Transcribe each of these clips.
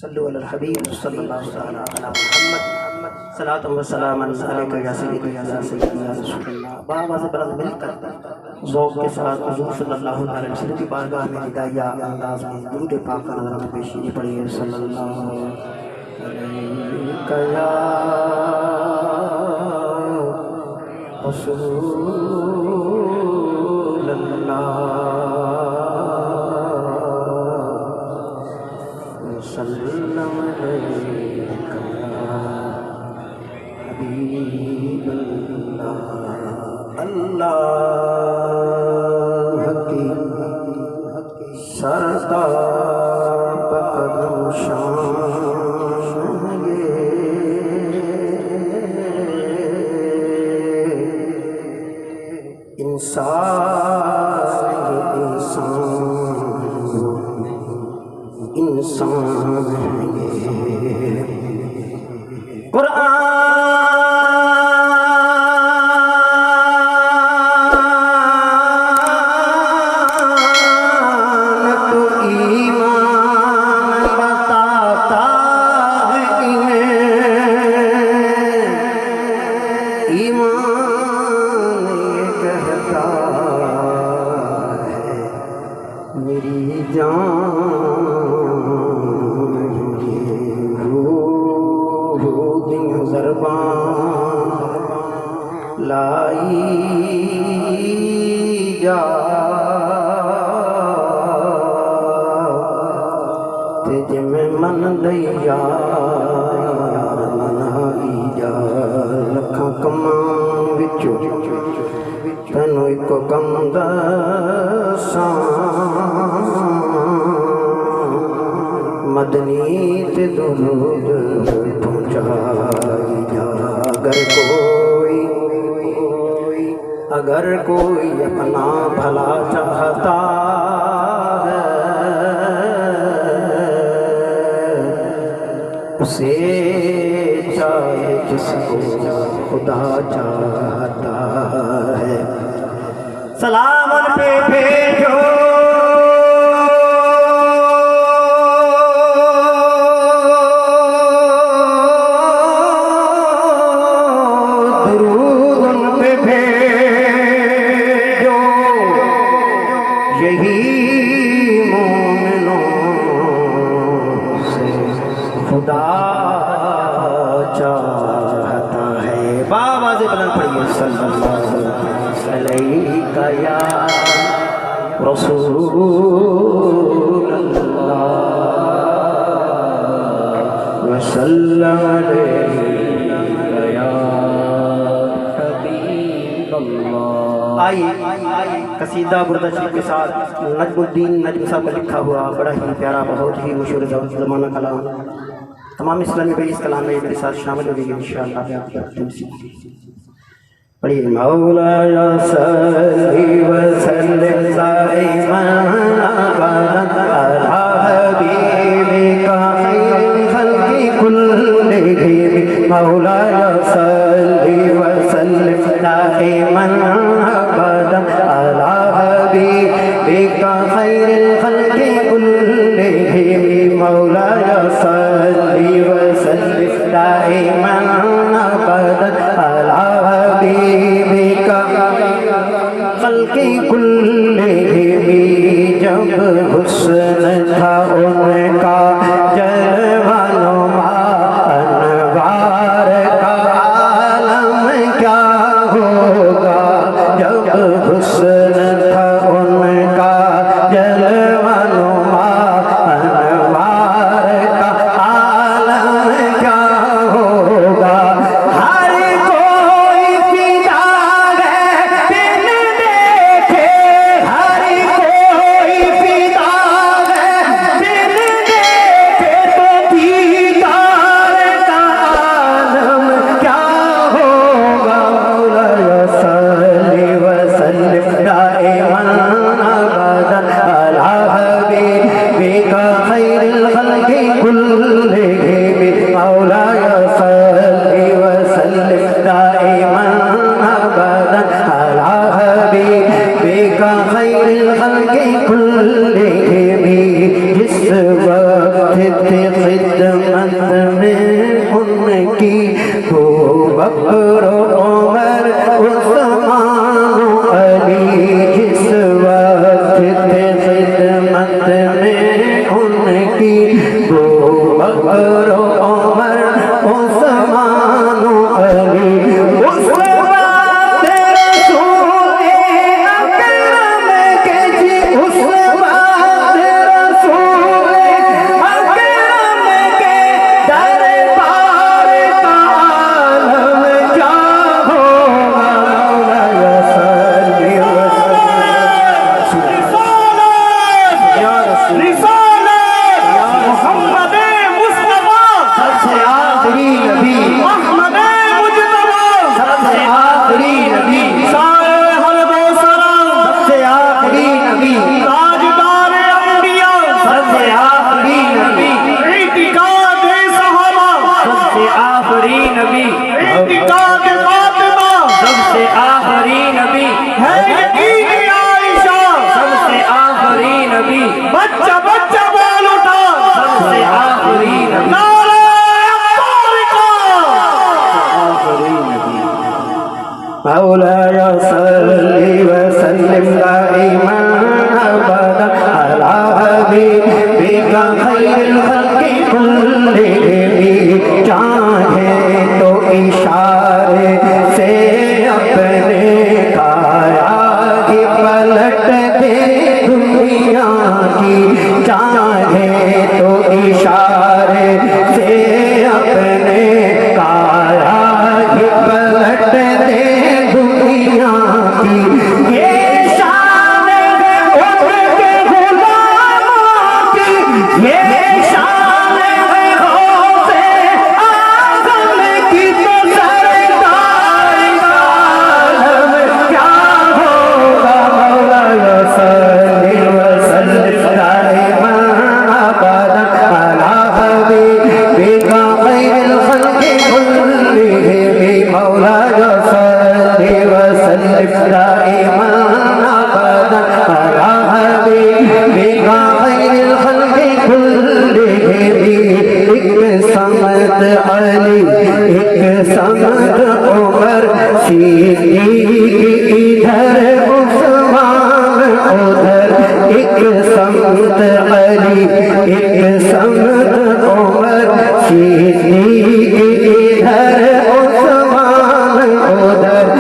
صلو علی الحبیب صلی اللہ تعالی علی محمد صلاۃ و سلام علیکہ یا سیدی یا سیدی یا رسول اللہ۔ بابا سے بلند مل کر ذوق کے ساتھ حضور صلی اللہ علیہ وسلم کی بارگاہ میں ہدایہ انداز میں درود پاک کا نظرانہ پیشی پڑھیے۔ صلی اللہ علیہ یا رسول اللہ وسلم علیک یا حبیب اللہ۔ اللہ کی سردار بقدر شان انسان ہے قرآن تو ایمان بتاتا ہے انہیں، ایمان یہ کہتا ہے میری جان لائی جا تج میں من دیا منائی جا لکھاں کماں وچوں تینوں ایک کم دساں مدنی تے درود پہنچائی جا۔ اگر کوئی اپنا بھلا چاہتا ہے اسے چاہے جس کو خدا چاہتا ہے، سلام ان پہ بھیجو خدا چاہتا ہے۔ بابا سے بلند پڑھیے صلی اللہ علیہ یا رسول اللہ وسلم علیہ یا حبیب اللہ۔ آئیے قصیدہ بردہ شریف کے ساتھ نجم الدین نجم صاحب کا لکھا ہوا بڑا ہی پیارا بہت ہی مشہور زمانہ کلام، تمام اسلامی بھائی اس کلام میں میرے ساتھ شامل ہوگی انشاءاللہ۔ پڑھیے مولایا صلی وسلم دائما ابدا علی حبیبک خیر الخلق کلہم، مولایا صلی وسلم دائما ابدا علی حبیبک خیر الخلق کلہم، مولایا صلی وسلم دائما ابدا علی حبیبک خلق کلہم۔ جب حسن تھا ان کا جلوہ نما انوار کا عالم کیا ہوگا، جب حسن تھا ان کا جلوہ نما انوار کا عالم کیا ہوگا۔ ہر کوئی فدا ہے بن دیکھے، ہر کوئی فدا ہے بن دیکھے، تو دیدار کا عالم کیا ہوگا۔ مولایا صلی وسلم دائما ابدا علی حبیبک خیر الخلق کلہم، مولایا صلی وسلم دائما ابدا علی حبیبک خیر الخلق کلہم۔ جس وقت تھے خدمت میں ان کی ابو بکر عمر عثمان علی جس وقت تھے خدمت میں ان کی ابو بکر عمر عثمان علی مولاي صل وسلم دائما ابدا على حبيبك خير الخلق كلهم چاہے تو اشارے سے اپنے کایا ہی پلٹ دے دنیا کی چاہے تو اشارے سے اپنے کایا ہی پلٹ دے دنیا کی یہ شان ہے ان کے غلاموں کی یہ شان ہے غوث اعظم کی تو سرکار عالم کیا ہوگا مولا صلی وسلم دائما ابدا علی حبیبک خیر الخلق كلهم مولا دائما ابدا على حبیبک خیر الخلق كلهم ایک سمت علی ایک سمت عمر صدیق ادھر عثمان ادھر ایک سمت علی ایک سمت عمر صدیق ادھر عثمان ادھر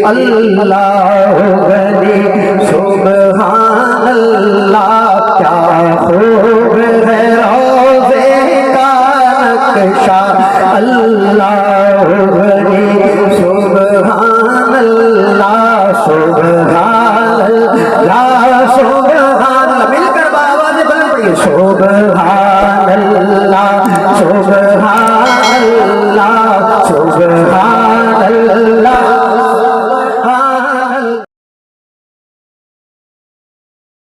اللہ غنی سبحان اللہ کیا خوب ہے روضے کا نقشہ اللہ غنی سبحان اللہ سبحان